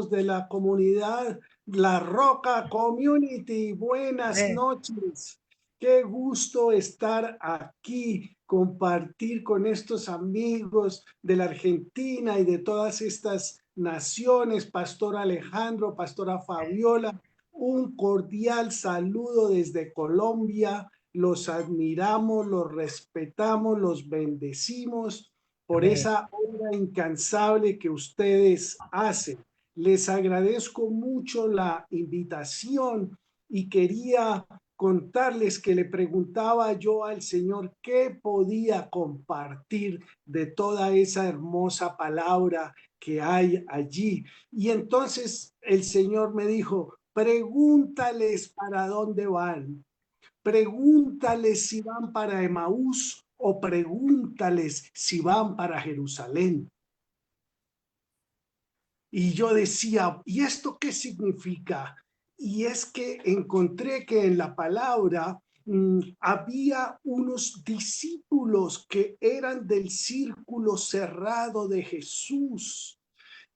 de la comunidad La Roca Community. Buenas Amén. noches. Qué gusto estar aquí, compartir con estos amigos de la Argentina y de todas estas naciones. Pastor Alejandro, Pastora Fabiola, un cordial saludo desde Colombia. Los admiramos, los respetamos, los bendecimos por Amén. esa obra incansable que ustedes hacen. Les agradezco mucho la invitación y quería contarles que le preguntaba yo al Señor qué podía compartir de toda esa hermosa palabra que hay allí. Y entonces el Señor me dijo, pregúntales para dónde van. Pregúntales si van para Emaús o pregúntales si van para Jerusalén. Y yo decía, ¿y esto qué significa? Y es que encontré que en la palabra había unos discípulos que eran del círculo cerrado de Jesús.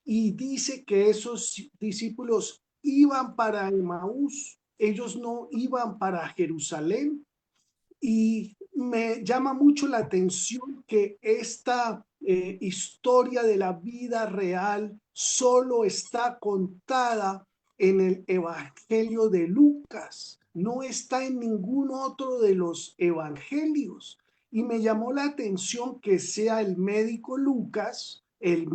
Y dice que esos discípulos iban para Emaús, ellos no iban para Jerusalén. Y me llama mucho la atención que esta historia de la vida real solo está contada en el Evangelio de Lucas, no está en ningún otro de los evangelios. Y me llamó la atención que sea el médico Lucas, el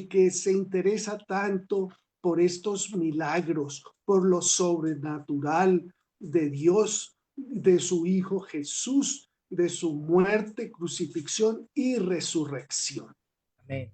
que se interesa tanto por estos milagros, por lo sobrenatural de Dios, de su Hijo Jesús, de su muerte, crucifixión y resurrección. Amén.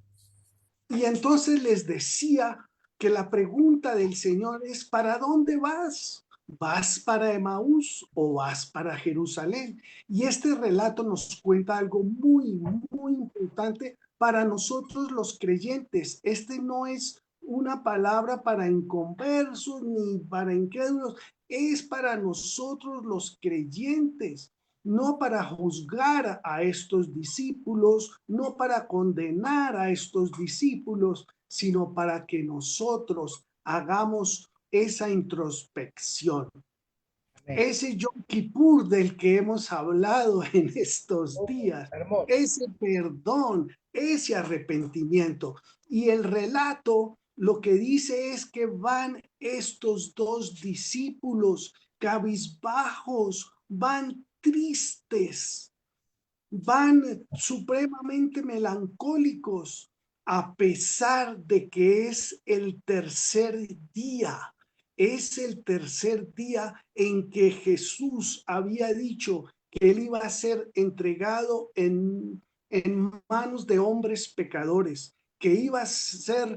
Y entonces les decía que la pregunta del Señor es, ¿para dónde vas? ¿Vas para Emaús o vas para Jerusalén? Y este relato nos cuenta algo muy, muy importante para nosotros los creyentes. Este no es una palabra para inconversos ni para incrédulos, es para nosotros los creyentes, no para juzgar a estos discípulos, no para condenar a estos discípulos, sino para que nosotros hagamos esa introspección. Amén. Ese Yom Kippur del que hemos hablado en estos Oh, días, hermoso. ese perdón, ese arrepentimiento. Y el relato lo que dice es que van estos dos discípulos cabizbajos, van tristes, van supremamente melancólicos, a pesar de que es el tercer día. Es el tercer día en que Jesús había dicho que él iba a ser entregado en manos de hombres pecadores, que iba a ser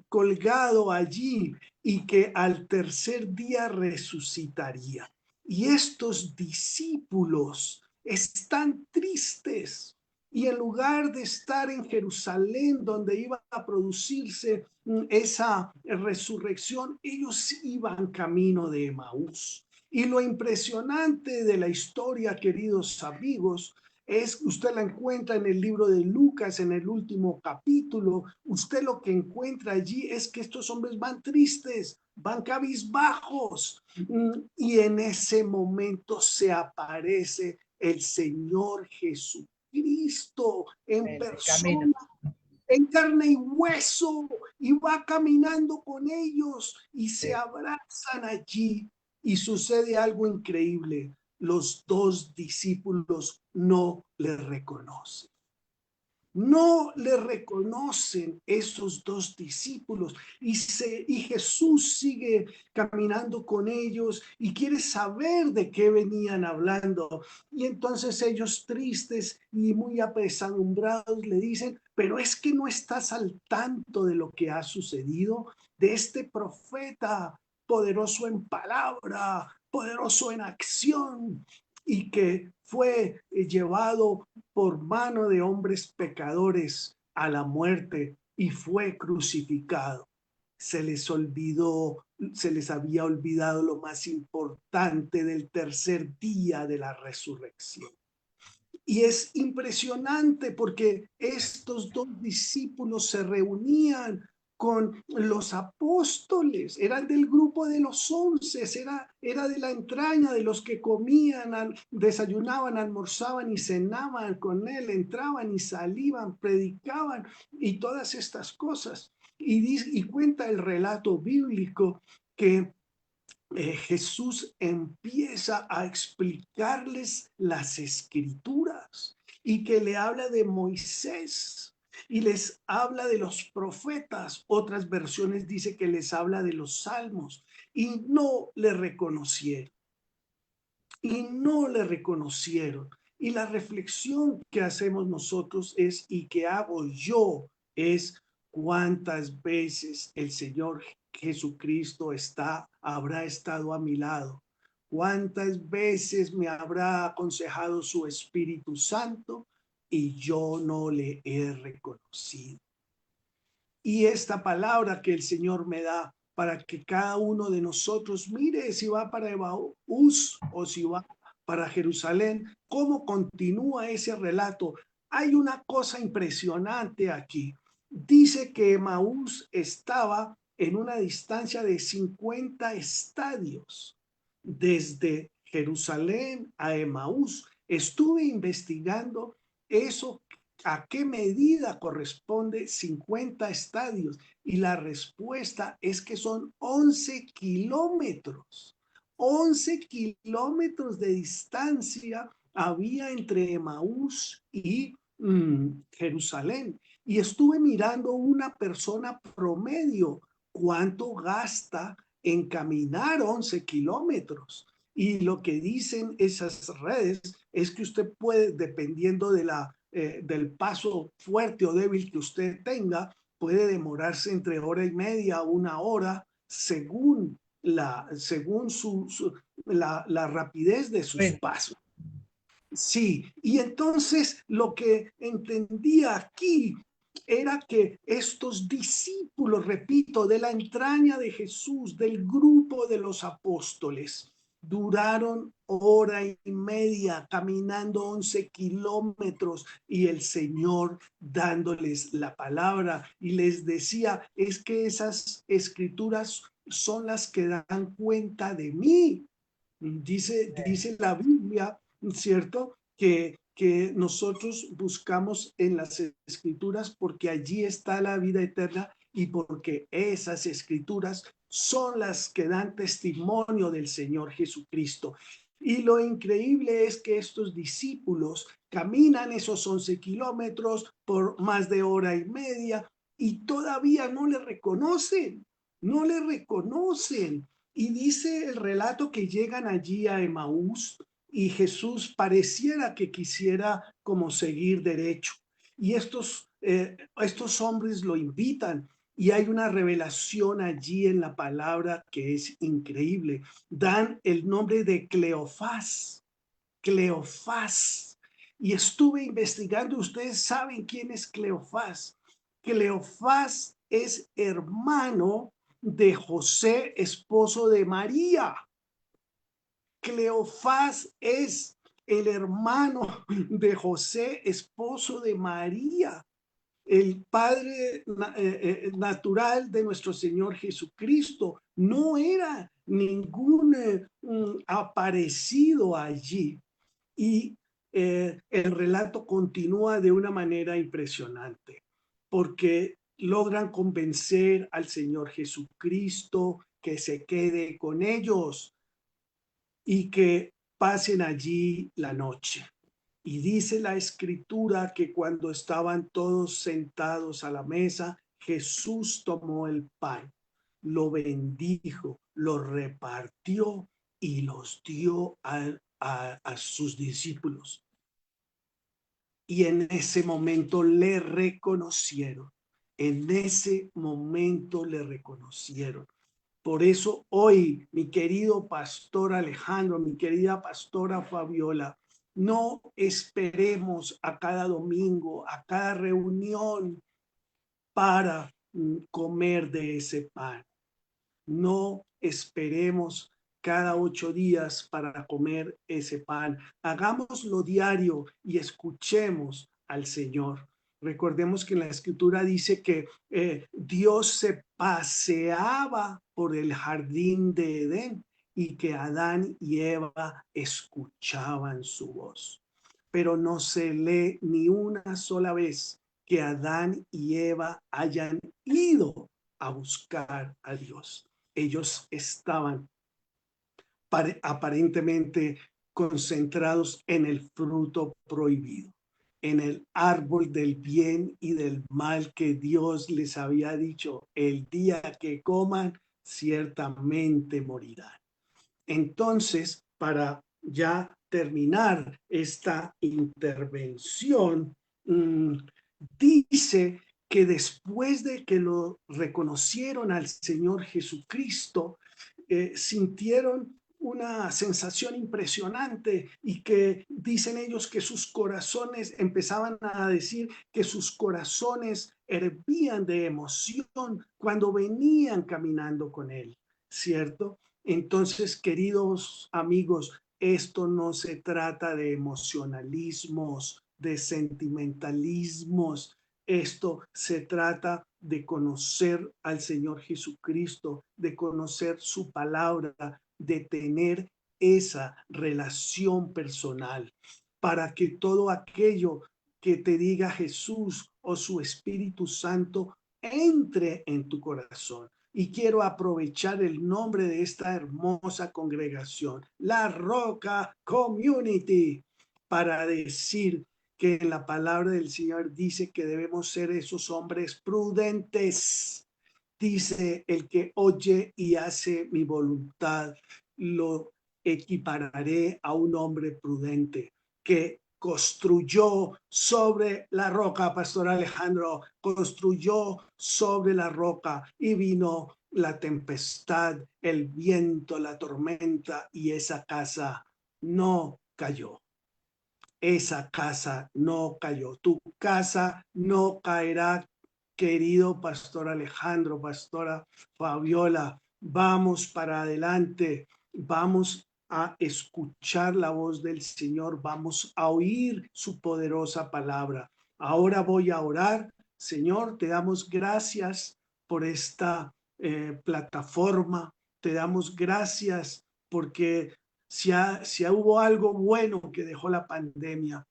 colgado allí y que al tercer día resucitaría. Y estos discípulos están tristes. Y en lugar de estar en Jerusalén, donde iba a producirse esa resurrección, ellos iban camino de Emaús. Y lo impresionante de la historia, queridos amigos, es, usted la encuentra en el libro de Lucas, en el último capítulo, usted lo que encuentra allí es que estos hombres van tristes, van cabizbajos, y en ese momento se aparece el Señor Jesucristo en Amén. El camino. persona, en carne y hueso, y va caminando con ellos y se Sí. abrazan allí y sucede algo increíble. Los dos discípulos no le reconocen. No le reconocen esos dos discípulos y Jesús sigue caminando con ellos y quiere saber de qué venían hablando. Y entonces ellos tristes y muy apesadumbrados le dicen, pero es que no estás al tanto de lo que ha sucedido, de este profeta poderoso en palabra, poderoso en acción y que fue llevado por mano de hombres pecadores a la muerte y fue crucificado. Se les olvidó, se les había olvidado lo más importante del tercer día de la resurrección. Y es impresionante porque estos dos discípulos se reunían con los apóstoles, eran del grupo de los 11, era de la entraña de los que comían, desayunaban, almorzaban y cenaban con él, entraban y salían, predicaban y todas estas cosas. Y cuenta el relato bíblico que Jesús empieza a explicarles las escrituras y que le habla de Moisés y les habla de los profetas. Otras versiones dice que les habla de los salmos y no le reconocieron. Y no le reconocieron. Y la reflexión que hacemos nosotros es, y que hago yo, es cuántas veces el Señor Jesucristo habrá estado a mi lado. Cuántas veces me habrá aconsejado su Espíritu Santo y yo no le he reconocido. Y esta palabra que el Señor me da para que cada uno de nosotros mire si va para Emaús o si va para Jerusalén, cómo continúa ese relato. Hay una cosa impresionante aquí. Dice que Emaús estaba en una distancia de 50 estadios desde Jerusalén a Emaús. Estuve investigando eso, a qué medida corresponde 50 estadios, y la respuesta es que son 11 kilómetros. 11 kilómetros de distancia había entre Emaús y Jerusalén. Y estuve mirando una persona promedio, cuánto gasta en caminar 11 kilómetros. Y lo que dicen esas redes es que usted puede, dependiendo del paso fuerte o débil que usted tenga, puede demorarse entre hora y media a una hora según la rapidez de sus Bueno, pasos. Sí, y entonces lo que entendía aquí era que estos discípulos, repito, de la entraña de Jesús, del grupo de los apóstoles, duraron hora y media caminando 11 kilómetros y el Señor dándoles la palabra y les decía, es que esas escrituras son las que dan cuenta de mí. Dice la Biblia, ¿cierto? Que nosotros buscamos en las escrituras porque allí está la vida eterna y porque esas escrituras son las que dan testimonio del Señor Jesucristo. Y lo increíble es que estos discípulos caminan esos 11 kilómetros por más de hora y media y todavía no le reconocen, no le reconocen. Y dice el relato que llegan allí a Emaús y Jesús pareciera que quisiera como seguir derecho. Y estos hombres lo invitan y hay una revelación allí en la palabra que es increíble. Dan el nombre de Cleofás, Cleofás. Y estuve investigando, ustedes saben quién es Cleofás. Cleofás es hermano de José, esposo de María. Cleofás es el hermano de José, esposo de María, el padre natural de nuestro Señor Jesucristo. No era ningún aparecido allí. Y el relato continúa de una manera impresionante, porque logran convencer al Señor Jesucristo que se quede con ellos y que pasen allí la noche. Y dice la escritura que cuando estaban todos sentados a la mesa, Jesús tomó el pan, lo bendijo, lo repartió y los dio a sus discípulos. Y en ese momento le reconocieron. En ese momento le reconocieron. Por eso hoy, mi querido pastor Alejandro, mi querida pastora Fabiola, no esperemos a cada domingo, a cada reunión para comer de ese pan. No esperemos cada 8 días para comer ese pan. Hagámoslo diario y escuchemos al Señor. Recordemos que en la escritura dice que Dios se paseaba por el jardín de Edén y que Adán y Eva escuchaban su voz. Pero no se lee ni una sola vez que Adán y Eva hayan ido a buscar a Dios. Ellos estaban aparentemente concentrados en el fruto prohibido, en el árbol del bien y del mal que Dios les había dicho: el día que coman, ciertamente morirán. Entonces, para ya terminar esta intervención, dice que después de que lo reconocieron al Señor Jesucristo, sintieron una sensación impresionante y que dicen ellos que sus corazones, empezaban a decir que sus corazones hervían de emoción cuando venían caminando con él, ¿cierto? Entonces, queridos amigos, esto no se trata de emocionalismos, de sentimentalismos. Esto se trata de conocer al Señor Jesucristo, de conocer su palabra, de tener esa relación personal, para que todo aquello que te diga Jesús o su Espíritu Santo entre en tu corazón. Y quiero aprovechar el nombre de esta hermosa congregación, La Roca Community, para decir que la palabra del Señor dice que debemos ser esos hombres prudentes. Dice: el que oye y hace mi voluntad, lo equipararé a un hombre prudente que construyó sobre la roca. Pastor Alejandro, construyó sobre la roca y vino la tempestad, el viento, la tormenta, y esa casa no cayó. Esa casa no cayó. Tu casa no caerá, querido Pastor Alejandro, Pastora Fabiola. Vamos para adelante. Vamos a escuchar la voz del Señor. Vamos a oír su poderosa palabra. Ahora voy a orar. Señor, te damos gracias por esta plataforma. Te damos gracias porque si hubo algo bueno que dejó la pandemia,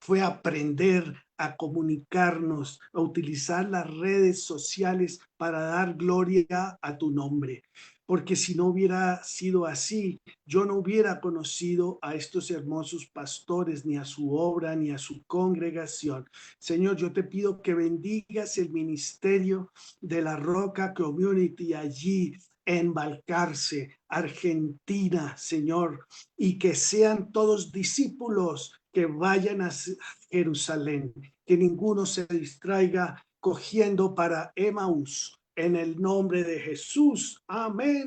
fue aprender a comunicarnos, a utilizar las redes sociales para dar gloria a tu nombre. Porque si no hubiera sido así, yo no hubiera conocido a estos hermosos pastores, ni a su obra, ni a su congregación. Señor, yo te pido que bendigas el ministerio de La Roca Community allí en Balcarce, Argentina, Señor, y que sean todos discípulos que vayan a Jerusalén, que ninguno se distraiga cogiendo para Emaús. En el nombre de Jesús. Amén.